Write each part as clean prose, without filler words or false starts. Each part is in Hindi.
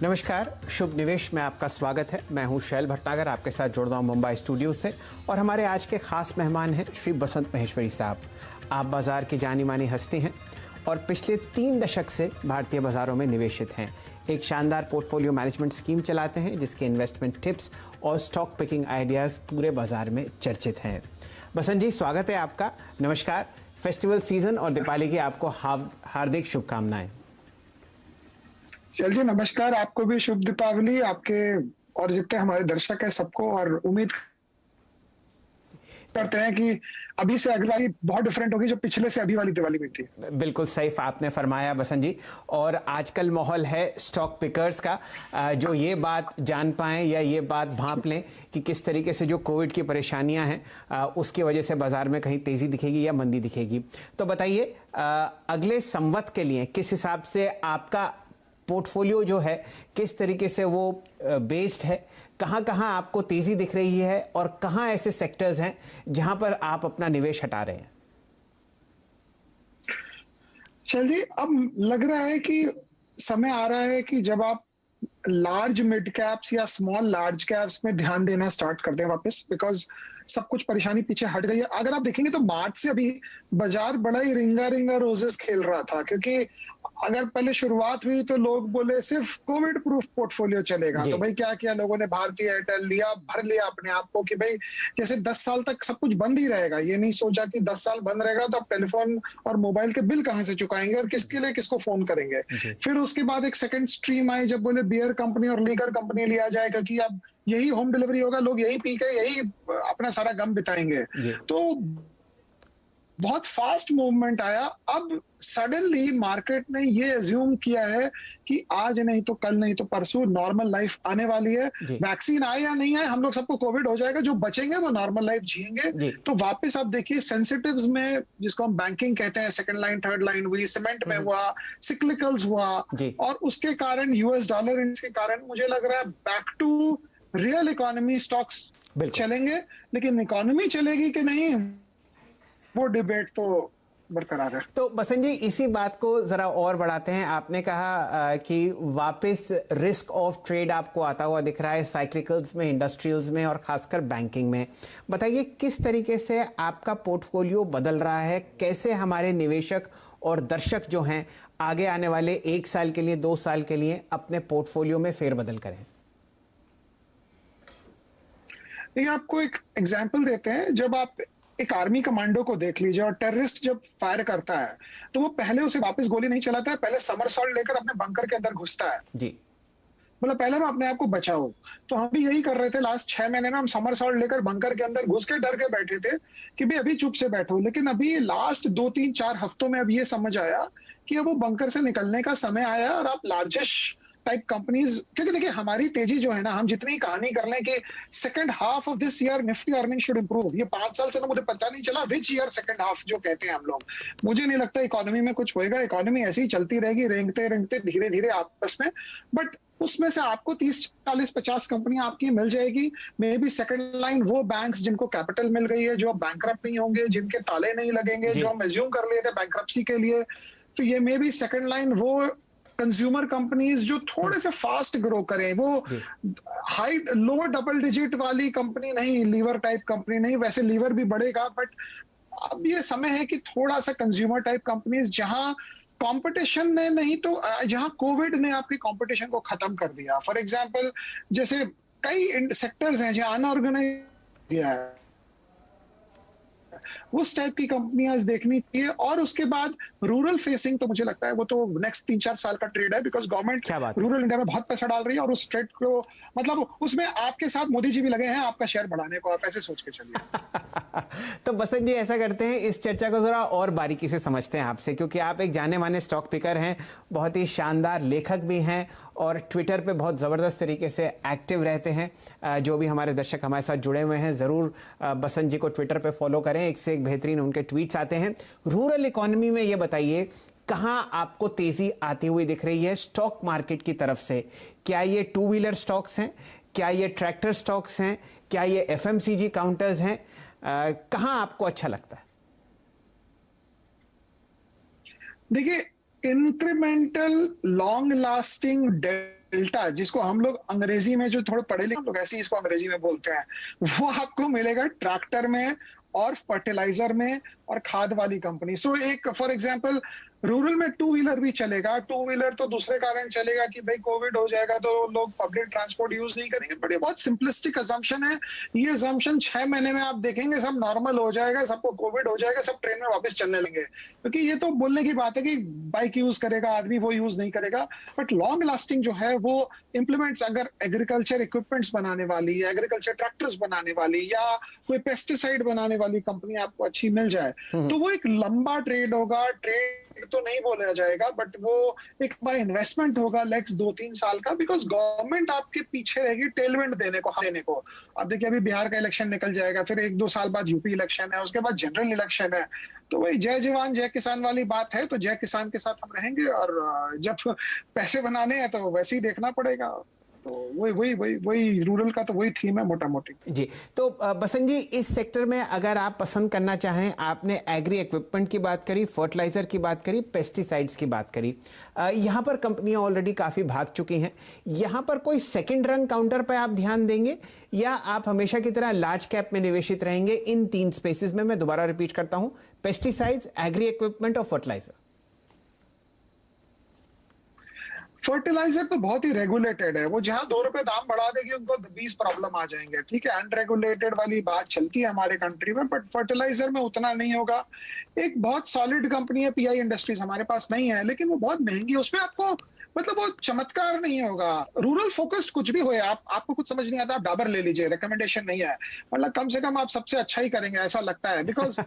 नमस्कार, शुभ निवेश में आपका स्वागत है। मैं हूं शैल भटनागर, आपके साथ जुड़ रहा हूं मुंबई स्टूडियो से। और हमारे आज के खास मेहमान हैं श्री बसंत महेश्वरी साहब। आप बाजार की जानी मानी हस्ती हैं और पिछले 3 दशक से भारतीय बाजारों में निवेशित हैं। एक शानदार पोर्टफोलियो मैनेजमेंट स्कीम चलाते हैं जिसके इन्वेस्टमेंट टिप्स और स्टॉक पिकिंग आइडियाज़ पूरे बाजार में चर्चित हैं। बसंत जी, स्वागत है आपका। नमस्कार। फेस्टिवल सीजन और दीपावली की आपको हार्दिक शुभकामनाएं। चलिए, नमस्कार। आपको भी शुभ दीपावली, आपके और जितने हमारे दर्शक हैं सबको। और उम्मीद करते हैं कि अभी से अगला ही बहुत डिफरेंट होगी जो पिछले से अभी वाली दिवाली में थी। बिल्कुल सही आपने फरमाया बसंत जी। और आजकल माहौल है स्टॉक पिकर्स का, जो ये बात जान पाएं या ये बात भांप लें कि किस तरीके से जो कोविड की परेशानियां हैं उसकी वजह से बाजार में कहीं तेजी दिखेगी या मंदी दिखेगी। तो बताइए, अगले संवत के लिए किस हिसाब से आपका पोर्टफोलियो जो है किस तरीके से वो बेस्ड है, कहाँ आपको तेजी दिख रही है और कहाँ ऐसे सेक्टर्स हैं जहां पर आप अपना निवेश हटा रहे हैं? चल जी, अब लग रहा है कि समय आ रहा है कि जब आप लार्ज मिड कैप्स या स्मॉल लार्ज कैप्स में ध्यान देना स्टार्ट कर दें वापस, बिकॉज सब कुछ परेशानी पीछे हट गई है। अगर आप देखेंगे तो मार्च से अभी बाजार बड़ा ही रिंगा रिंगा रोजेस खेल रहा था, क्योंकि अगर पहले शुरुआत हुई तो लोग बोले सिर्फ कोविड प्रूफ पोर्टफोलियो चलेगा। तो भाई क्या किया लोगों ने, भारतीय एयरटेल लिया, भर लिया अपने आप को कि भाई जैसे 10 साल तक सब कुछ बंद ही रहेगा। ये नहीं सोचा कि 10 साल बंद रहेगा तो आप टेलीफोन और मोबाइल के बिल कहां से चुकाएंगे और किसके लिए किसको फोन करेंगे। फिर उसके बाद एक सेकंड स्ट्रीम आई जब बोले बियर कंपनी और लीकर कंपनी लिया जाए, क्योंकि अब यही होम डिलीवरी होगा, लोग यही पी के यही अपना सारा गम बिताएंगे। तो बहुत फास्ट मूवमेंट आया। अब सडनली मार्केट ने ये अज्यूम किया है कि आज नहीं तो कल नहीं तो परसों नॉर्मल लाइफ आने वाली है। वैक्सीन आए या नहीं आए, हम लोग सबको कोविड हो जाएगा, जो बचेंगे वो नॉर्मल लाइफ जिएंगे। तो वापस आप देखिए सेंसिटिव्स में, जिसको हम बैंकिंग कहते हैं, सेकंड लाइन थर्ड लाइन हुई, सीमेंट में हुआ, सिक्लिकल्स हुआ, और उसके कारण यूएस डॉलर के कारण मुझे लग रहा है back to real economy stocks चलेंगे। लेकिन इकोनॉमी चलेगी कि नहीं, वो डिबेट तो बरकरार है। तो बसंत जी, इसी बात को जरा और बढ़ाते हैं। आपने कहा कि वापस रिस्क ऑफ ट्रेड आपको आता हुआ दिख रहा है साइक्लिकल्स में, इंडस्ट्रियल्स में और खासकर बैंकिंग में। बताइए किस तरीके से आपका पोर्टफोलियो बदल रहा है, कैसे हमारे निवेशक और दर्शक जो हैं आगे आने वाले 1 साल के लिए, 2 साल के लिए अपने पोर्टफोलियो में फेरबदल करें? ये आपको एक एग्जाम्पल देते हैं। जब आप एक आर्मी कमांडो को देख लीजिए, और टेररिस्ट जब फायर करता है तो वो पहले उसे वापस गोली नहीं चलाता है, पहले समरसॉल्ट लेकर अपने बंकर के अंदर घुसता है जी। मतलब पहले मैं अपने आप को बचाऊं। तो हम भी यही कर रहे थे लास्ट 6 महीने में। हम समरसॉल्ट लेकर बंकर के अंदर घुस के डर के बैठे थे कि भाई अभी चुप से बैठो। लेकिन अभी लास्ट 2-3-4 हफ्तों में अब ये समझ आया कि अब वो बंकर से निकलने का समय आया। और आप लार्जेस्ट टाइप कंपनीज, क्योंकि देखिए हमारी तेजी जो है ना, हम जितनी कहानी कर लें कि second half of this year Nifty earning should improve, ये 5 साल से तो मुझे पता नहीं चला विच ईयर सेकंड हाफ जो कहते हैं हम लोग। मुझे नहीं लगता इकोनॉमी में कुछ होएगा। इकोनॉमी ऐसी ही चलती रहेगी, रेंगते रेंगते धीरे धीरे आपस में। बट उसमें से आपको 30-40-50 कंपनियां आपकी मिल जाएगी। मे बी सेकंड लाइन वो बैंक्स जिनको कैपिटल मिल गई है, जो अब बैंकरप्ट नहीं होंगे, जिनके ताले नहीं लगेंगे, जो हम एज्यूम कर लिए थे बैंकरप्सी के लिए। तो ये मे बी सेकंड लाइन वो कंज्यूमर कंपनीज जो थोड़े से फास्ट ग्रो करें, वो हाई लोअर डबल डिजिट वाली कंपनी नहीं, लीवर टाइप कंपनी नहीं। वैसे लीवर भी बढ़ेगा, बट अब ये समय है कि थोड़ा सा कंज्यूमर टाइप कंपनीज, जहां कंपटीशन ने नहीं तो जहां कोविड ने आपकी कंपटीशन को खत्म कर दिया। फॉर एग्जांपल जैसे कई सेक्टर्स हैं जहां अनऑर्गेनाइज्ड है, उस टाइप की कंपनियां देखनी चाहिए। और उसके बाद रूरल फेसिंग, तो मुझे लगता है वो तो नेक्स्ट 3-4 साल का ट्रेड है, बिकॉज गवर्नमेंट रूरल इंडिया में बहुत पैसा डाल रही है। और उस ट्रेड को, मतलब उसमें आपके साथ मोदी जी भी लगे हैं आपका शेयर बढ़ाने को, आप ऐसे सोच के चलिए। तो बसंत जी, ऐसा करते हैं, इस चर्चा को जरा और बारीकी से समझते हैं आपसे, क्योंकि आप एक जाने माने स्टॉक पिकर हैं, बहुत ही शानदार लेखक भी हैं और ट्विटर पे बहुत ज़बरदस्त तरीके से एक्टिव रहते हैं। जो भी हमारे दर्शक हमारे साथ जुड़े हुए हैं, ज़रूर बसंत जी को ट्विटर पे फॉलो करें, एक से एक बेहतरीन उनके ट्वीट्स आते हैं। रूरल इकोनॉमी में ये बताइए, कहाँ आपको तेज़ी आती हुई दिख रही है स्टॉक मार्केट की तरफ से? क्या ये 2 व्हीलर स्टॉक्स हैं, क्या ये ट्रैक्टर स्टॉक्स हैं, क्या ये FMCG काउंटर्स हैं? कहाँ आपको अच्छा लगता है? देखिए, इंक्रीमेंटल लॉन्ग लास्टिंग डेल्टा, जिसको हम लोग अंग्रेजी में, जो थोड़े पढ़े लिखे लोग ऐसे ही इसको अंग्रेजी में बोलते हैं, वो आपको मिलेगा ट्रैक्टर में और फर्टिलाइजर में और खाद वाली कंपनी। सो एक फॉर एग्जांपल रूरल में टू व्हीलर भी चलेगा। टू व्हीलर तो दूसरे कारण चलेगा कि भाई कोविड हो जाएगा तो लोग पब्लिक ट्रांसपोर्ट यूज नहीं करेंगे, बट ये बहुत सिंपलिस्टिक अजम्पशन है। ये अजम्पशन 6 महीने में आप देखेंगे सब नॉर्मल हो जाएगा, सबको कोविड हो जाएगा, सब ट्रेन में वापस चलने लगेंगे। क्योंकि ये तो बोलने की बात है कि बाइक यूज करेगा आदमी, वो यूज नहीं करेगा, बट लॉन्ग लास्टिंग जो है वो इम्प्लीमेंट्स, अगर एग्रीकल्चर इक्विपमेंट्स बनाने वाली, एग्रीकल्चर ट्रैक्टर्स बनाने वाली या कोई पेस्टिसाइड बनाने वाली कंपनी आपको अच्छी मिल जाए तो वो एक लंबा ट्रेड होगा। ट्रेड तो नहीं बोला जाएगा, बट वो एक बार इन्वेस्टमेंट होगा नेक्स्ट 2-3 साल का, बिकॉज गवर्नमेंट आपके पीछे रहेगी टेलमेंट देने को। अब देखिए अभी बिहार का इलेक्शन निकल जाएगा, फिर 1-2 साल बाद यूपी इलेक्शन है, उसके बाद जनरल इलेक्शन है। तो वही जय जवान जय किसान वाली बात है, तो जय किसान के साथ हम रहेंगे, और जब पैसे बनाने हैं तो वैसे ही देखना पड़ेगा। तो वही रूरल का तो वही थीम है मोटा मोटी। जी, तो बसंत जी, इस सेक्टर में अगर आप पसंद करना चाहें, आपने एग्री इक्विपमेंट की बात करी, फर्टिलाइजर की बात करी, पेस्टिसाइड्स की बात करी, यहाँ पर कंपनियां ऑलरेडी काफी भाग चुकी हैं। यहाँ पर कोई सेकंड रन काउंटर पर आप ध्यान देंगे या आप हमेशा की तरह लार्ज कैप में निवेशित रहेंगे इन 3 स्पेसिस में? मैं दोबारा रिपीट करता हूं, पेस्टिसाइड्स, एग्री इक्विपमेंट और फर्टिलाइजर। फर्टिलाइजर तो बहुत ही रेगुलेटेड है, वो जहां 2 रुपए दाम बढ़ा देगी उनको 20 प्रॉब्लम आ जाएंगे। ठीक है, अनरेगुलेटेड वाली बात चलती है हमारे कंट्री में, बट फर्टिलाइजर में उतना नहीं होगा। एक बहुत सॉलिड कंपनी है पीआई इंडस्ट्रीज, हमारे पास नहीं है, लेकिन वो बहुत महंगी है, उसमें आपको मतलब वो चमत्कार नहीं होगा। रूरल फोकस्ड कुछ भी होए, आपको कुछ समझ नहीं आता, आप डाबर ले लीजिए, रिकमेंडेशन नहीं है, मतलब कम से कम आप सबसे अच्छा ही करेंगे ऐसा लगता है। बिकॉज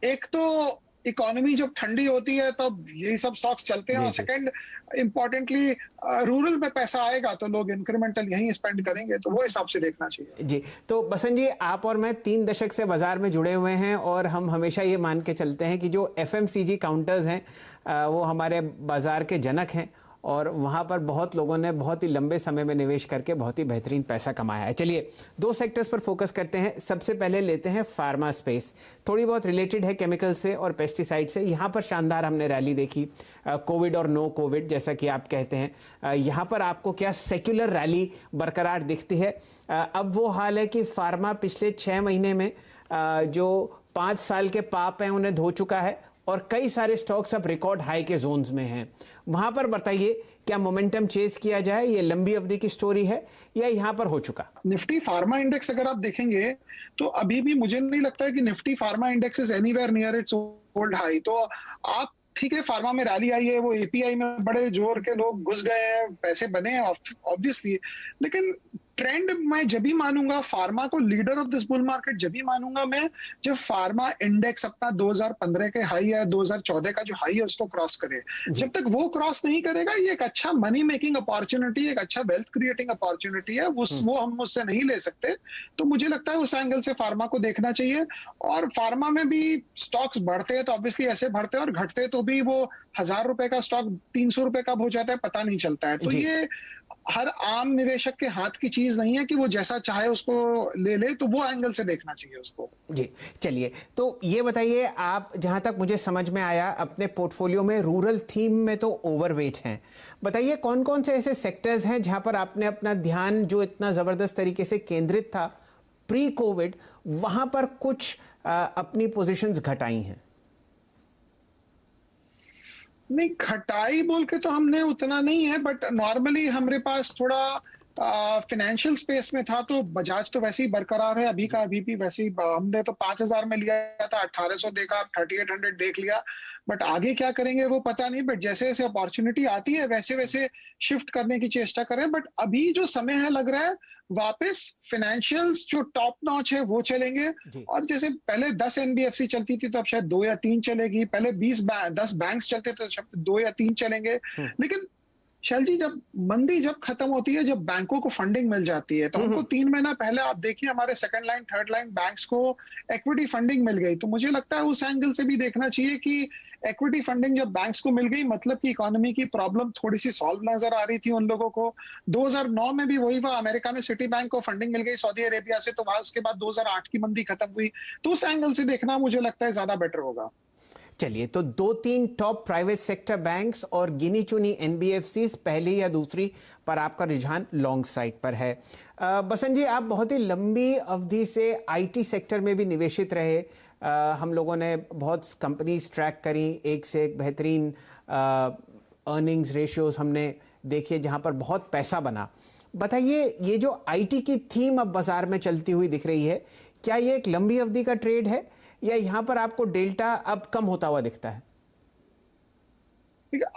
एक तो इकोनॉमी जब ठंडी होती है तब यही सब स्टॉक्स चलते हैं, और सेकंड इंपॉर्टेंटली रूरल में पैसा आएगा तो लोग इंक्रीमेंटल यहीं स्पेंड करेंगे, तो वो हिसाब से देखना चाहिए। जी, तो बसंत जी, आप और मैं 3 दशक से बाजार में जुड़े हुए हैं और हम हमेशा ये मान के चलते हैं कि जो एफएमसीजी काउंटर्स हैं वो हमारे बाजार के जनक हैं, और वहाँ पर बहुत लोगों ने बहुत ही लंबे समय में निवेश करके बहुत ही बेहतरीन पैसा कमाया है। चलिए 2 सेक्टर्स पर फोकस करते हैं। सबसे पहले लेते हैं फार्मा स्पेस, थोड़ी बहुत रिलेटेड है केमिकल से और पेस्टिसाइड से। यहाँ पर शानदार हमने रैली देखी, कोविड और नो कोविड जैसा कि आप कहते हैं। यहाँ पर आपको क्या सेक्युलर रैली बरकरार दिखती है? अब वो हाल है कि फार्मा पिछले 6 महीने में जो 5 साल के पाप हैं उन्हें धो चुका है, और कई सारे स्टॉक्स अब रिकॉर्ड हाई के जोन्स में हैं। वहां पर बताइए, क्या मोमेंटम चेज किया जाए? ये लंबी अवधि की स्टोरी है या यहां पर हो चुका? निफ्टी फार्मा इंडेक्स अगर आप देखेंगे तो अभी भी मुझे नहीं लगता है कि Nifty pharma index is anywhere near it's old high. तो आप ठीक है, फार्मा में रैली आई है, वो एपीआई में बड़े जोर के लोग घुस गए हैं, पैसे बने हैं ऑब्वियसली, लेकिन ट्रेंड मैं जब भी मानूंगा फार्मा को leader of this bull market, जब भी मानूंगा मैं जब फार्मा इंडेक्स अपना 2015 के हाई है, 2014 का जो हाई है उसको क्रॉस करे। जब तक वो क्रॉस नहीं करेगा, ये एक अच्छा मनी मेकिंग अपॉर्चुनिटी, एक अच्छा वेल्थ क्रिएटिंग अपॉर्चुनिटी है, वो हम उससे नहीं ले सकते। तो मुझे लगता है उस एंगल से फार्मा को देखना चाहिए। और फार्मा में भी स्टॉक्स बढ़ते हैं तो ऑब्वियसली ऐसे बढ़ते हैं, और घटते तो भी वो 1000 रुपए का स्टॉक 300 रुपए कब हो जाता है पता नहीं चलता है। तो ये हर आम निवेशक के हाथ की चीज नहीं है कि वो जैसा चाहे उसको ले ले, तो वो एंगल से देखना चाहिए उसको। जी, चलिए, तो ये बताइए, आप जहां तक मुझे समझ में आया अपने पोर्टफोलियो में रूरल थीम में तो ओवरवेट हैं। बताइए कौन कौन से ऐसे सेक्टर्स हैं जहां पर आपने अपना ध्यान जो इतना जबरदस्त तरीके से केंद्रित था प्री कोविड, वहां पर कुछ अपनी पोजीशंस घटाई हैं? नहीं, घटाई बोल के तो हमने उतना नहीं है, बट नॉर्मली हमारे पास थोड़ा फाइनेंशियल स्पेस में था, तो बजाज तो वैसे ही बरकरार है अभी का अभी भी। वैसे ही हमने तो 5000 में लिया था, 1800 देखा, 3800 देख लिया, बट आगे क्या करेंगे वो पता नहीं। बट जैसे जैसे अपॉर्चुनिटी आती है वैसे वैसे शिफ्ट करने की चेष्टा करें। बट अभी जो समय है लग रहा है वापस फाइनेंशियल्स जो टॉप नॉच है वो चलेंगे। और जैसे पहले 10 एनबीएफसी चलती थी तो अब शायद 2 या 3 चलेगी, पहले 10 बैंक्स चलते थे तो शायद 2 या 3 चलेंगे। लेकिन शैल जी, जब मंदी जब खत्म होती है, जब बैंकों को फंडिंग मिल जाती है, तो हमको 3 महीना पहले आप देखिए हमारे second line third line banks को इक्विटी फंडिंग मिल गई। तो मुझे लगता है उस एंगल से भी देखना चाहिए कि इक्विटी फंडिंग जब बैंक्स को मिल गई, मतलब कि इकोनॉमी की प्रॉब्लम थोड़ी सी सॉल्व नजर आ रही थी उन लोगों को। 2009 में भी वही हुआ, अमेरिका में सिटी बैंक को फंडिंग मिल गई सऊदी अरेबिया से, तो वहां उसके बाद 2008 की मंदी खत्म हुई। तो उस एंगल से देखना मुझे लगता है ज्यादा बेटर होगा। चलिए, तो 2-3 टॉप प्राइवेट सेक्टर बैंक्स और गिनी चुनी एनबीएफसीज पहली या दूसरी पर आपका रुझान लॉन्ग साइड पर है। बसंत जी, आप बहुत ही लंबी अवधि से आईटी सेक्टर में भी निवेशित रहे। हम लोगों ने बहुत कंपनीज ट्रैक करी, एक से एक बेहतरीन अर्निंग्स रेशियोज हमने देखे जहां पर बहुत पैसा बना। बताइए, ये जो आईटी की थीम अब बाजार में चलती हुई दिख रही है, क्या ये एक लंबी अवधि का ट्रेड है या यहां पर आपको डेल्टा अब कम होता हुआ दिखता है?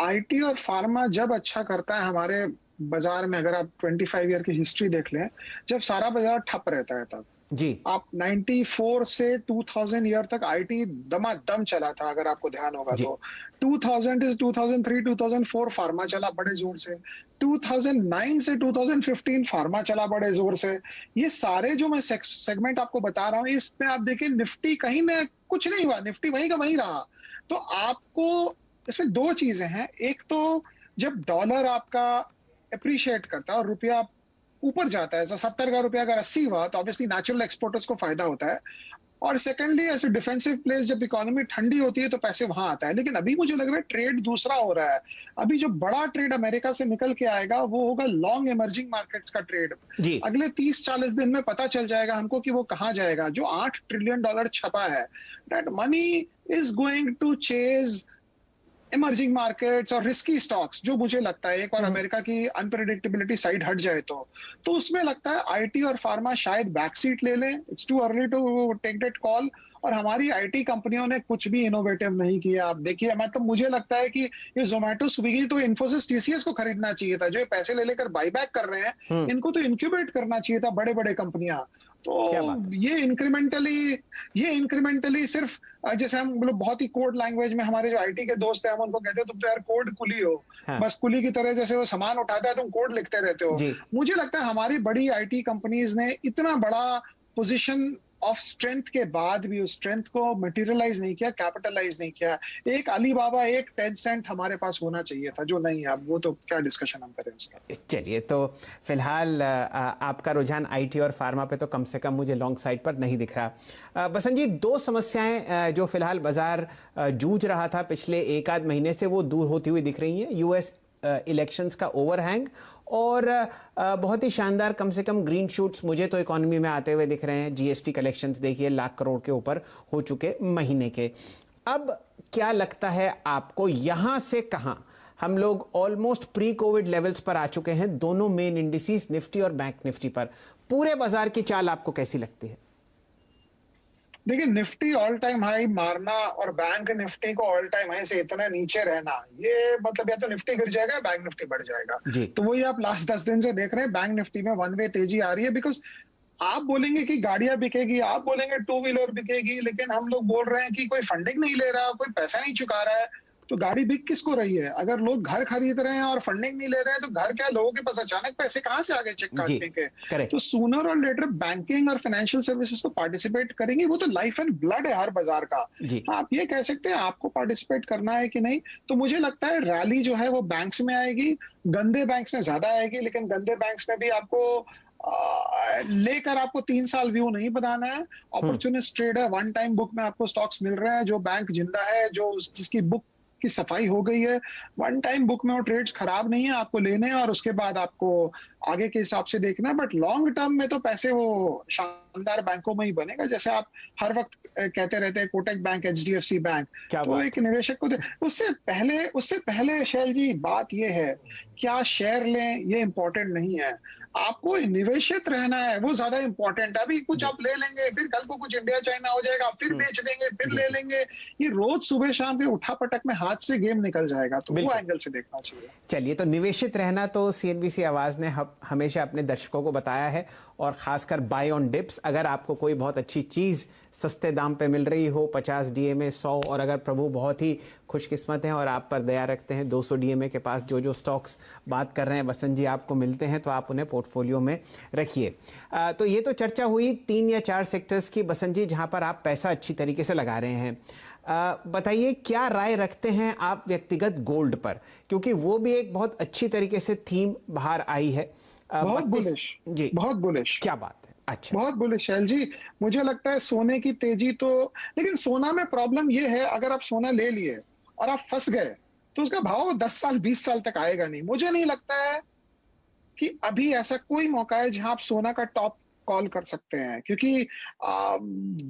आईटी और फार्मा जब अच्छा करता है हमारे बाजार में, अगर आप 25 ईयर की हिस्ट्री देख लें, जब सारा बाजार ठप रहता है तब जी। आप 94 से 2000 ईयर तक आईटी दमादम चला था, अगर आपको ध्यान होगा जी। तो 2000 से 2003 2004 फार्मा चला बड़े जोर से, 2009 से 2015 फार्मा चला बड़े जोर से। ये सारे जो मैं सेगमेंट आपको बता रहा हूँ, इसमें आप देखिए निफ्टी कहीं ना कुछ नहीं हुआ, निफ्टी वहीं का वहीं रहा। तो आपको इसमें दो चीजें हैं, एक तो जब डॉलर आपका अप्रिशिएट करता है और रुपया ऊपर जाता है, 70 का रुपया अगर 80 हुआ तो ऑब्वियसली नेचुरल एक्सपोर्टर्स को फायदा होता है। और सेकेंडली ऐसे डिफेंसिव प्लेस, जब इकोनॉमी ठंडी होती है तो पैसे वहां आता है। लेकिन अभी मुझे लग रहा है ट्रेड दूसरा हो रहा है। अभी जो बड़ा ट्रेड अमेरिका से निकल के आएगा वो होगा लॉन्ग इमर्जिंग मार्केट्स का ट्रेड। जी। अगले 30-40 दिन में पता चल जाएगा हमको कि वो कहां जाएगा। जो $8 ट्रिलियन छपा है, that money is going to chase emerging markets और रिस्की स्टॉक्स। जो मुझे लगता है एक और अमेरिका की अनप्रेडिक्टेबिलिटी साइड हट जाए तो उसमें लगता है आईटी और फार्मा शायद बैक सीट ले लें। It's too early to take that call. और हमारी आईटी कंपनियों ने कुछ भी इनोवेटिव नहीं किया। आप देखिए, मतलब मुझे लगता है कि ये जोमेटो, स्विगी तो इन्फोसिस, टीसीएस को खरीदना चाहिए था। जो ये पैसे ले लेकर बाईबैक कर रहे हैं, इनको तो इंक्यूबेट करना चाहिए था, बड़े बड़े कंपनियां। तो ये इंक्रीमेंटली सिर्फ, जैसे हम लोग बहुत ही कोड लैंग्वेज में, हमारे जो आईटी के दोस्त हैं हम उनको कहते हैं तुम तो यार कोड कुली हो। हाँ। बस कुली की तरह जैसे वो सामान उठाता है तुम कोड लिखते रहते हो। मुझे लगता है हमारी बड़ी आईटी कंपनीज ने इतना बड़ा पोजीशन ऑफ स्ट्रेंथ के बाद भी उस स्ट्रेंथ को मटेरियलाइज नहीं किया, कैपिटलाइज नहीं किया। एक अलीबाबा, एक टेंसेंट हमारे पास होना चाहिए था, जो नहीं है। अब वो तो क्या डिस्कशन हम करें उसका। चलिए, तो फिलहाल आपका रुझान आईटी और फार्मा पे तो कम से कम मुझे लॉन्ग साइड पर नहीं दिख रहा। बसंत जी, दो समस्याएं जो फिलहाल बाजार जूझ रहा था पिछले एक आध महीने से, वो दूर होती हुई दिख रही हैं। यूएस इलेक्शंस का ओवरहैंग और बहुत ही शानदार कम से कम ग्रीन शूट्स मुझे तो इकोनॉमी में आते हुए दिख रहे हैं। जीएसटी कलेक्शंस देखिए, लाख करोड़ के ऊपर हो चुके महीने के। अब क्या लगता है आपको, यहां से कहां हम लोग ऑलमोस्ट प्री कोविड लेवल्स पर आ चुके हैं, दोनों मेन इंडिसेस निफ्टी और बैंक निफ्टी पर। पूरे बाजार की चाल आपको कैसी लगती है? देखिए, निफ्टी ऑल टाइम हाई मारना और बैंक निफ्टी को ऑल टाइम हाई से इतना नीचे रहना, ये मतलब या तो निफ्टी गिर जाएगा या बैंक निफ्टी बढ़ जाएगा। तो वही आप लास्ट 10 दिन से देख रहे हैं, बैंक निफ्टी में वन वे तेजी आ रही है। बिकॉज आप बोलेंगे कि गाड़ियां बिकेगी, आप बोलेंगे टू व्हीलर बिकेगी, लेकिन हम लोग बोल रहे हैं कि कोई फंडिंग नहीं ले रहा, कोई पैसा नहीं चुका रहा है, तो गाड़ी बिक किसको रही है? अगर लोग घर खरीद रहे हैं और फंडिंग नहीं ले रहे हैं, तो घर क्या, लोगों के पास अचानक पैसे कहां से आ गए चेक काटने के? तो सूनर और लेटर बैंकिंग और फाइनेंशियल सर्विसेज तो पार्टिसिपेट करेंगी। वो तो लाइफ एंड ब्लड है हर बाजार का। आप ये कह सकते हैं आपको पार्टिसिपेट करना है कि नहीं। तो मुझे लगता है रैली जो है वो बैंक्स में आएगी, गंदे बैंक्स में ज्यादा आएगी। लेकिन गंदे बैंक्स में भी आपको लेकर आपको 3 साल व्यू नहीं बनाना है। अपॉर्चुनिस्ट ट्रेड है, वन टाइम बुक में आपको स्टॉक्स मिल रहे हैं। जो बैंक जिंदा है, जो जिसकी बुक की सफाई हो गई है, वन टाइम बुक में वो ट्रेड्स खराब नहीं है, आपको लेने हैं और उसके बाद आपको आगे के हिसाब से देखना है। बट लॉन्ग टर्म में तो पैसे वो शानदार बैंकों में ही बनेगा। जैसे आप हर वक्त कहते रहते हैं कोटक बैंक, एचडीएफसी बैंक, तो एक निवेशक को उससे पहले शैल जी, बात ये है, क्या शेयर लें ये इंपॉर्टेंट नहीं है, आपको निवेशित रहना है, वो ज्यादा इंपॉर्टेंट है। अभी कुछ आप ले लेंगे, फिर कल को कुछ इंडिया चाइना हो जाएगा, फिर बेच देंगे, फिर ले लेंगे, ये रोज सुबह शाम के उठा पटक में हाथ से गेम निकल जाएगा। तो वो एंगल से देखना चाहिए। चलिए, तो निवेशित रहना तो सीएनबीसी आवाज ने हमेशा अपने दर्शकों को बताया है, और खासकर बाय ऑन डिप्स। अगर आपको कोई बहुत अच्छी चीज सस्ते दाम पे मिल रही हो, 50 डीएमए 100, और अगर प्रभु बहुत ही खुशकिस्मत हैं और आप पर दया रखते हैं, 200 डीएमए के पास जो स्टॉक्स बात कर रहे हैं बसंत जी आपको मिलते हैं, तो आप उन्हें पोर्टफोलियो में रखिए। तो ये तो चर्चा हुई 3 या 4 सेक्टर्स की बसंत जी, जहां पर आप पैसा अच्छी तरीके से लगा रहे हैं। बताइए, क्या राय रखते हैं आप व्यक्तिगत गोल्ड पर, क्योंकि वो भी एक बहुत अच्छी तरीके से थीम बाहर आई है। बहुत बुलिश जी, बहुत बुलिश। क्या बात है, अच्छा। बहुत बुलिश शैल जी। मुझे लगता है सोने की तेजी तो, लेकिन सोना में प्रॉब्लम ये है, अगर आप सोना ले लिए और आप फंस गए तो उसका भाव 10 साल 20 साल तक आएगा नहीं। मुझे नहीं लगता है कि अभी ऐसा कोई मौका है जहां आप सोना का टॉप कॉल कर सकते हैं, क्योंकि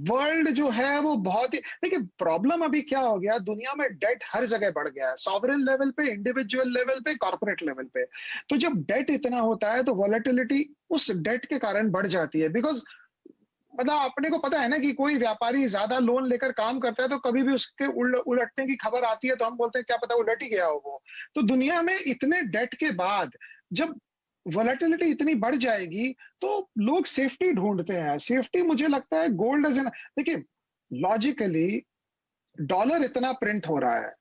वर्ल्ड जो है वो बहुत ही, देखिए प्रॉब्लम अभी क्या हो गया, दुनिया में डेट हर जगह बढ़ गया है, सॉवरेन लेवल पे, इंडिविजुअल लेवल पे, कॉर्पोरेट लेवल पे। तो जब डेट इतना होता है तो वॉलेटिलिटी उस डेट के कारण बढ़ जाती है। बिकॉज मतलब अपने को पता है ना कि कोई व्यापारी ज्यादा लोन लेकर काम करता है तो कभी भी उसके उलटने की खबर आती है तो हम बोलते हैं क्या पता उलट ही गया हो वो। तो दुनिया में इतने डेट के बाद जब वोलेटिलिटी इतनी बढ़ जाएगी तो लोग सेफ्टी ढूंढते हैं। सेफ्टी मुझे लगता है गोल्ड एज एन, देखिए लॉजिकली डॉलर इतना प्रिंट हो रहा है,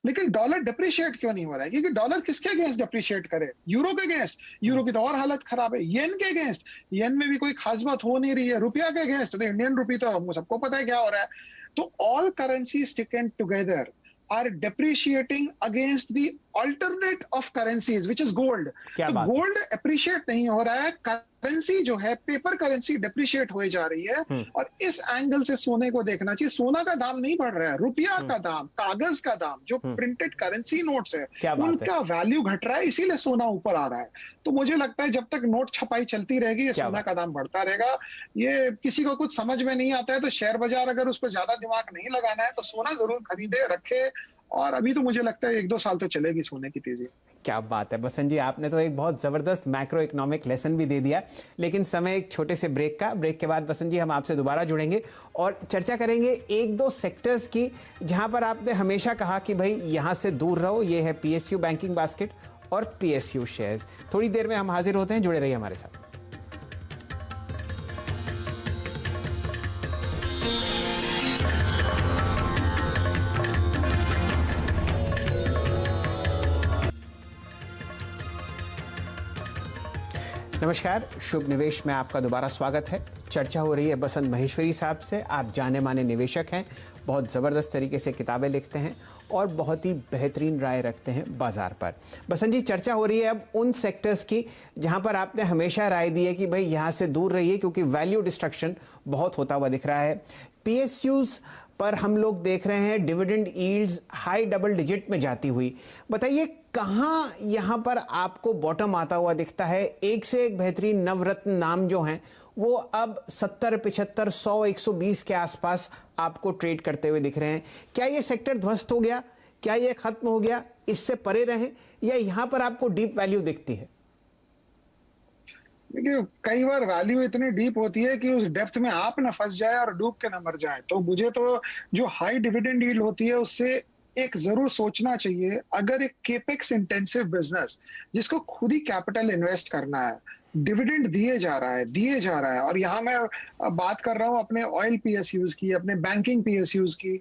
लेकिन डॉलर डिप्रिशिएट क्यों नहीं हो रहा है? क्योंकि डॉलर किसके अगेंस्ट डिप्रिशिएट करे? यूरो के अगेंस्ट। यूरो की तो और हालत खराब है। येन के अगेंस्ट, येन में भी कोई खास बात हो नहीं रही है। रुपया के अगेंस्ट तो इंडियन रुपी तो हमको सबको पता है क्या हो रहा है। तो all currency stick together are depreciating against the alternate of currencies which is gold। क्या तो बात है। गोल्ड अप्रिशिएट नहीं हो रहा है, करेंसी जो है पेपर करेंसी डिप्रिशिएट हो जा रही है। हम्म। और इस एंगल से सोने को देखना चाहिए। सोना का दाम नहीं बढ़ रहा है, रुपया हम्म। का दाम, कागज का दाम, जो हम्म। प्रिंटेड करेंसी नोट्स है क्या बात है। उनका वैल्यू घट रहा है, इसीलिए सोना ऊपर आ रहा है। तो मुझे लगता है जब तक नोट छपाई चलती रहेगी ये क्या सोना बात। का दाम बढ़ता रहेगा। ये किसी को कुछ समझ में नहीं आता है तो शेयर बाजार अगर उसको ज्यादा दिमाग नहीं लगाना है तो सोना जरूर खरीदे रखे। और अभी तो मुझे लगता है 1-2 साल तो चलेगी सोने की तेजी। क्या बात है बसंत जी, आपने तो एक बहुत जबरदस्त मैक्रो इकोनॉमिक लेसन भी दे दिया। लेकिन समय एक छोटे से ब्रेक का, ब्रेक के बाद बसंत जी हम आपसे दोबारा जुड़ेंगे और चर्चा करेंगे एक दो सेक्टर्स की जहां पर आपने हमेशा कहा कि भाई यहां से दूर रहो। ये है पीएसयू बैंकिंग बास्केट और पीएसयू शेयर्स। थोड़ी देर में हम हाजिर होते हैं, जुड़े रहिए हमारे साथ। नमस्कार, शुभ निवेश में आपका दोबारा स्वागत है। चर्चा हो रही है बसंत महेश्वरी साहब से। आप जाने माने निवेशक हैं, बहुत ज़बरदस्त तरीके से किताबें लिखते हैं और बहुत ही बेहतरीन राय रखते हैं बाजार पर। बसंत जी, चर्चा हो रही है अब उन सेक्टर्स की जहां पर आपने हमेशा राय दी है कि भाई यहां से दूर रहिए क्योंकि वैल्यू डिस्ट्रक्शन बहुत होता हुआ दिख रहा है। पीएसयूज पर हम लोग देख रहे हैं dividend yields high double digit में जाती हुई। बताइए कहां यहां पर आपको बॉटम आता हुआ दिखता है? एक से एक बेहतरीन नवरत्न नाम जो हैं वो अब 70, 75, 100, 120 के आसपास आपको ट्रेड करते हुए दिख रहे हैं। क्या ये सेक्टर ध्वस्त हो गया? क्या ये खत्म हो गया? इससे परे रहें या यहां पर आपको डीप वैल्यू दिखती है? देखिए कई बार वैल्यू इतनी डीप होती है कि उस डेप्थ में आप ना फंस जाए और डूब के ना मर जाए। तो मुझे तो जो हाई डिविडेंड यील्ड होती है उससे एक जरूर सोचना चाहिए। अगर एक केपेक्स इंटेंसिव बिजनेस जिसको खुद ही कैपिटल इन्वेस्ट करना है, डिविडेंड दिए जा रहा है और यहाँ मैं बात कर रहा हूँ अपने ऑयल पीएसयूज की, अपने बैंकिंग पीएसयूज की,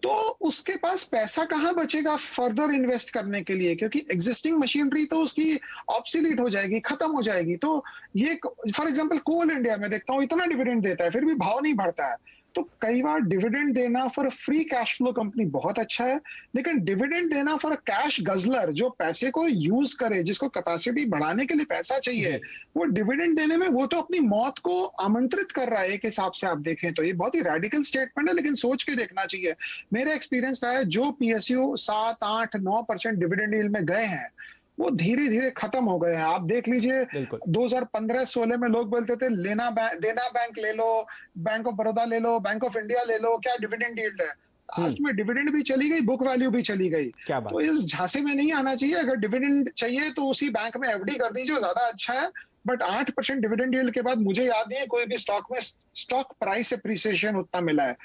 तो उसके पास पैसा कहाँ बचेगा फर्दर इन्वेस्ट करने के लिए? क्योंकि एग्जिस्टिंग मशीनरी तो उसकी ऑब्सोलीट हो जाएगी, खत्म हो जाएगी। तो ये फॉर एग्जांपल कोल इंडिया में देखता हूँ इतना डिविडेंड देता है फिर भी भाव नहीं बढ़ता है। तो कई बार डिविडेंड देना for free cash flow company बहुत अच्छा है, लेकिन डिविडेंड देना फॉर कैश गजलर जो पैसे को यूज करे, जिसको कैपेसिटी बढ़ाने के लिए पैसा चाहिए, वो डिविडेंड देने में वो तो अपनी मौत को आमंत्रित कर रहा है। एक हिसाब से आप देखें तो ये बहुत ही रेडिकल स्टेटमेंट है, लेकिन सोच के देखना चाहिए। मेरा एक्सपीरियंस रहा है जो पीएसयू 7-8-9% डिविडेंड यील्ड में गए हैं वो धीरे धीरे खत्म हो गए हैं। आप देख लीजिए बिल्कुल। 2015-16 में लोग बोलते थे देना बैंक ले लो, बैंक ऑफ बड़ौदा ले लो, बैंक ऑफ इंडिया ले लो, क्या डिविडेंड यील्ड है। लास्ट में डिविडेंड भी चली गई, बुक वैल्यू भी चली गई। क्या बात। तो इस झांसे में नहीं आना चाहिए। अगर डिविडेंड चाहिए तो उसी बैंक में एफडी कर दीजिए, ज्यादा अच्छा है। बट 8% डिविडेंड यील्ड के बाद मुझे याद नहीं है कोई भी स्टॉक में स्टॉक प्राइस एप्रिसिएशन उतना मिला है।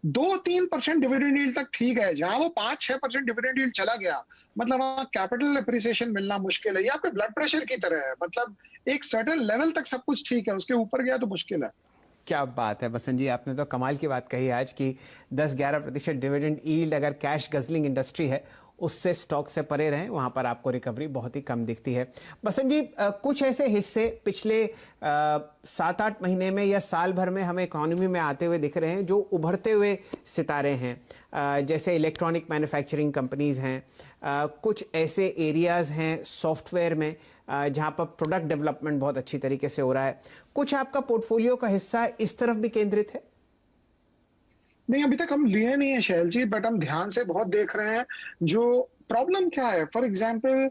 2-3% डिविडेंड यील्ड तक ठीक है, जहां वो 5-6% डिविडेंड यील्ड चला गया मतलब वहां कैपिटल एप्रिसिएशन मिलना मुश्किल है। ये आपके ब्लड प्रेशर की तरह है, मतलब एक सर्टेन लेवल तक सब कुछ ठीक है, उसके ऊपर गया तो मुश्किल है। क्या बात है बसंत जी, आपने तो कमाल की बात कही आज कि 10-11% डिविडेंड यील्ड अगर कैश गजलिंग इंडस्ट्री है उससे स्टॉक से परे रहें, वहां पर आपको रिकवरी बहुत ही कम दिखती है। बसंत जी, कुछ ऐसे हिस्से पिछले 7-8 महीने में या साल भर में हमें इकोनॉमी में आते हुए दिख रहे हैं जो उभरते हुए सितारे हैं, जैसे इलेक्ट्रॉनिक मैन्युफैक्चरिंग कंपनीज हैं, कुछ ऐसे एरियाज हैं सॉफ्टवेयर में जहां पर प्रोडक्ट डेवलपमेंट बहुत अच्छी तरीके से हो रहा है। कुछ आपका पोर्टफोलियो का हिस्सा इस तरफ भी केंद्रित है? नहीं, अभी तक हम लिए नहीं है शैल जी, बट हम ध्यान से बहुत देख रहे हैं। जो प्रॉब्लम क्या है, फॉर एग्जाम्पल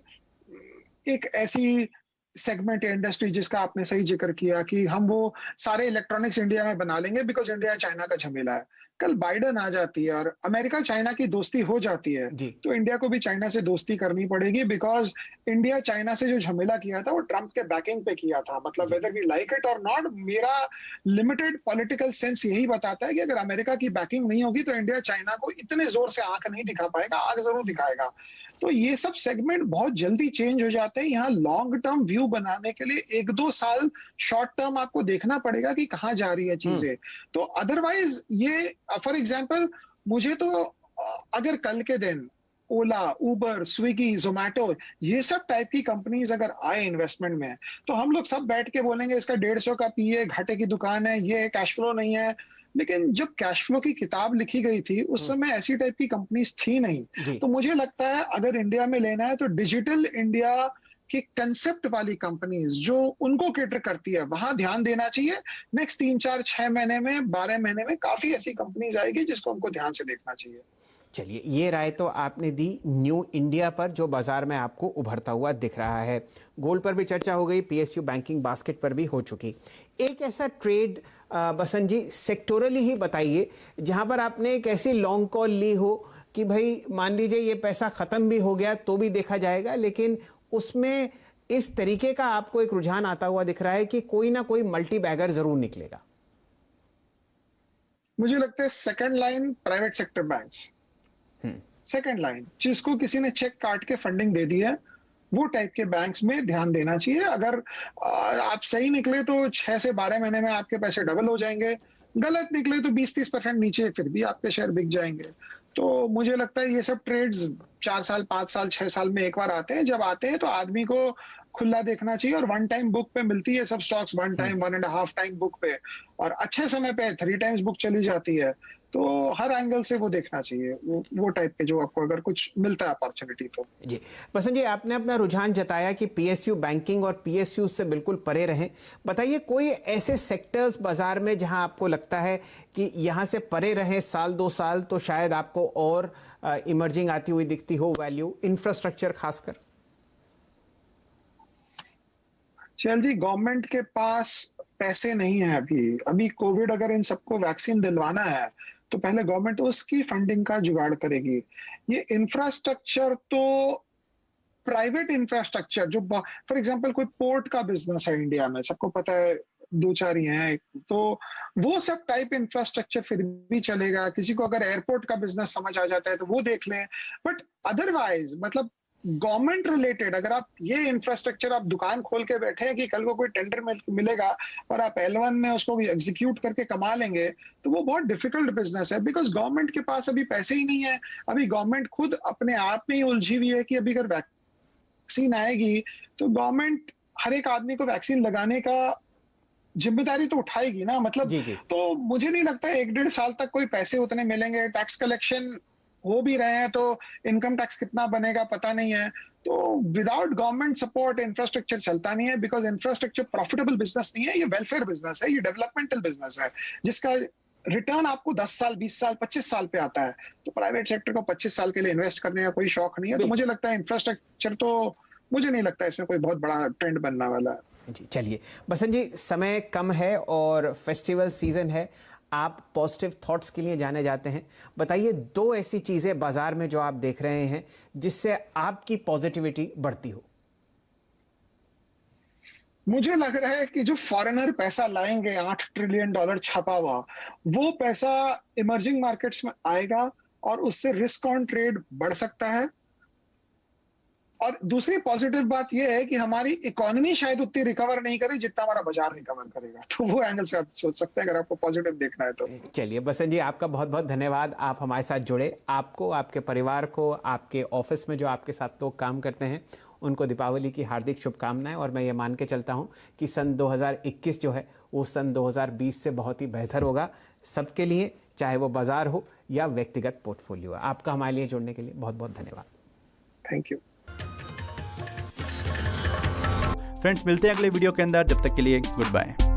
एक ऐसी सेगमेंट या इंडस्ट्री जिसका आपने सही जिक्र किया कि हम वो सारे इलेक्ट्रॉनिक्स इंडिया में बना लेंगे बिकॉज इंडिया चाइना का झमेला है। कल बाइडन आ जाती है और अमेरिका चाइना की दोस्ती हो जाती है, जी। तो इंडिया को भी चाइना से दोस्ती करनी पड़ेगी बिकॉज इंडिया चाइना से जो झमेला किया था वो ट्रंप के बैकिंग पे किया था। मतलब वेदर वी लाइक इट और नॉट, मेरा लिमिटेड पॉलिटिकल सेंस यही बताता है कि अगर अमेरिका की बैकिंग नहीं होगी तो इंडिया चाइना को इतने जोर से आंख नहीं दिखा पाएगा, आंख जरूर दिखाएगा। तो ये सब सेगमेंट बहुत जल्दी चेंज हो जाते हैं। यहाँ लॉन्ग टर्म व्यू बनाने के लिए 1-2 साल शॉर्ट टर्म आपको देखना पड़ेगा कि कहाँ जा रही है चीजें। तो अदरवाइज ये फॉर एग्जाम्पल मुझे तो अगर कल के दिन ओला, उबर, स्विगी, जोमैटो ये सब टाइप की कंपनीज अगर आए इन्वेस्टमेंट में, तो हम लोग सब बैठ के बोलेंगे इसका 150 का पीए, घाटे की दुकान है, ये कैश फ्लो नहीं है। लेकिन जब कैश फ्लो की किताब लिखी गई थी उस समय ऐसी टाइप की कंपनीज थी नहीं। तो मुझे लगता है अगर इंडिया में लेना है तो डिजिटल इंडिया के कंसेप्ट वाली कंपनीज जो उनको केटर करती है वहां ध्यान देना चाहिए। नेक्स्ट 3-4-6 महीने में, 12 महीने में काफी ऐसी कंपनीज आएगी जिसको हमको ध्यान से देखना चाहिए। चलिए, ये राय तो आपने दी न्यू इंडिया पर, जो बाजार में आपको उभरता हुआ दिख रहा है। गोल्ड पर भी चर्चा हो गई, पीएसयू बैंकिंग बास्केट पर भी हो चुकी। एक ऐसा ट्रेड बसंत जी सेक्टोरली ही बताइए जहां पर आपने एक ऐसी लॉन्ग कॉल ली हो कि भाई मान लीजिए ये पैसा खत्म भी हो गया तो भी देखा जाएगा, लेकिन उसमें इस तरीके का आपको एक रुझान आता हुआ दिख रहा है कि कोई ना कोई मल्टी बैगर जरूर निकलेगा। मुझे लगता है second line private sector banks, second line जिसको किसी ने चेक काट के फंडिंग दे दी है, वो टाइप के बैंक्स में ध्यान देना चाहिए। अगर आप सही निकले तो 6 से 12 महीने में आपके पैसे डबल हो जाएंगे, गलत निकले तो 20-30% नीचे फिर भी आपके शेयर बिक जाएंगे। तो मुझे लगता है ये सब ट्रेड्स 4 साल, 5 साल, 6 साल में एक बार आते हैं। जब आते हैं तो आदमी को खुला देखना चाहिए और 1 टाइम बुक पे मिलती है सब स्टॉक्स, 1 टाइम, 1.5 टाइम बुक पे, और अच्छे समय पे 3 टाइम्स बुक चली जाती है। तो हर एंगल से वो देखना चाहिए, वो टाइप के जो आपको अगर कुछ मिलता है अपॉर्चुनिटी तो। जी बसंत जी, आपने अपना रुझान जताया कि पीएसयू बैंकिंग और पीएसयू से बिल्कुल परे रहें। बताइए कोई ऐसे सेक्टर्स बाजार में जहां आपको लगता है कि यहां से परे रहें साल 2 साल तो शायद आपको और इमर्जिंग आती हुई दिखती हो वैल्यू, इंफ्रास्ट्रक्चर खासकर। चल जी, गवर्नमेंट के पास पैसे नहीं है अभी कोविड, अगर इन सबको वैक्सीन दिलवाना है तो पहले गवर्नमेंट उसकी फंडिंग का जुगाड़ करेगी। ये इंफ्रास्ट्रक्चर तो प्राइवेट इंफ्रास्ट्रक्चर जो फॉर एग्जांपल कोई पोर्ट का बिजनेस है इंडिया में, सबको पता है 2-4 ही हैं, तो वो सब टाइप इंफ्रास्ट्रक्चर फिर भी चलेगा। किसी को अगर एयरपोर्ट का बिजनेस समझ आ जाता है तो वो देख लें, बट अदरवाइज मतलब गवर्नमेंट रिलेटेड अगर आप ये इंफ्रास्ट्रक्चर आप दुकान खोल के बैठे हैं कि कल को कोई टेंडर मिलेगा और आप L1 में उसको एग्जीक्यूट करके कमा लेंगे, तो वो बहुत डिफिकल्ट बिजनेस है बिकॉज गवर्नमेंट के पास अभी पैसे ही नहीं है। अभी गवर्नमेंट खुद अपने आप में ही उलझी हुई है कि अभी अगर वैक्सीन आएगी तो गवर्नमेंट हर एक आदमी को वैक्सीन लगाने का जिम्मेदारी तो उठाएगी ना, मतलब जी जी। तो मुझे नहीं लगता 1-1.5 साल तक कोई पैसे उतने मिलेंगे। टैक्स कलेक्शन हो भी रहे हैं तो इनकम टैक्स कितना बनेगा पता नहीं है। तो विदाउट गवर्नमेंट सपोर्ट इंफ्रास्ट्रक्चर चलता नहीं है बिकॉज इंफ्रास्ट्रक्चर प्रॉफिटेबल बिजनेस नहीं है, ये वेलफेयर बिजनेस है, ये डेवलपमेंटल बिजनेस है जिसका रिटर्न आपको 10 साल, 20 साल, 25 साल पे आता है। तो प्राइवेट सेक्टर को 25 साल के लिए इन्वेस्ट करने का कोई शौक नहीं है। तो मुझे लगता है इंफ्रास्ट्रक्चर तो मुझे नहीं लगता इसमें कोई बहुत बड़ा ट्रेंड बनने वाला है। जी चलिए बसंत जी, समय कम है और फेस्टिवल सीजन है, आप पॉजिटिव थॉट्स के लिए जाने जाते हैं। बताइए 2 ऐसी चीजें बाजार में जो आप देख रहे हैं जिससे आपकी पॉजिटिविटी बढ़ती हो। मुझे लग रहा है कि जो फॉरेनर पैसा लाएंगे, $8 ट्रिलियन छपा हुआ, वो पैसा इमर्जिंग मार्केट्स में आएगा और उससे रिस्क ऑन ट्रेड बढ़ सकता है। और दूसरी पॉजिटिव बात यह है कि हमारी इकोनॉमी शायद उतनी रिकवर नहीं करे जितना हमारा बाजार रिकवर करेगा। तो वो एंगल से आप सोच सकते हैं अगर आपको पॉजिटिव देखना है तो। चलिए बसंत जी, आपका बहुत बहुत धन्यवाद, आप हमारे साथ जुड़े। आपको, आपके परिवार को, आपके ऑफिस में जो आपके साथ लोग काम करते हैं उनको दीपावली की हार्दिक शुभकामनाएं। और मैं ये मान के चलता हूँ कि सन 2021 जो है वो सन 2020 से बहुत ही बेहतर होगा सबके लिए, चाहे वो बाजार हो या व्यक्तिगत पोर्टफोलियो। आपका हमारे लिए जुड़ने के लिए बहुत बहुत धन्यवाद। Thank you. फ्रेंड्स, मिलते हैं अगले वीडियो के अंदर, जब तक के लिए गुड बाय।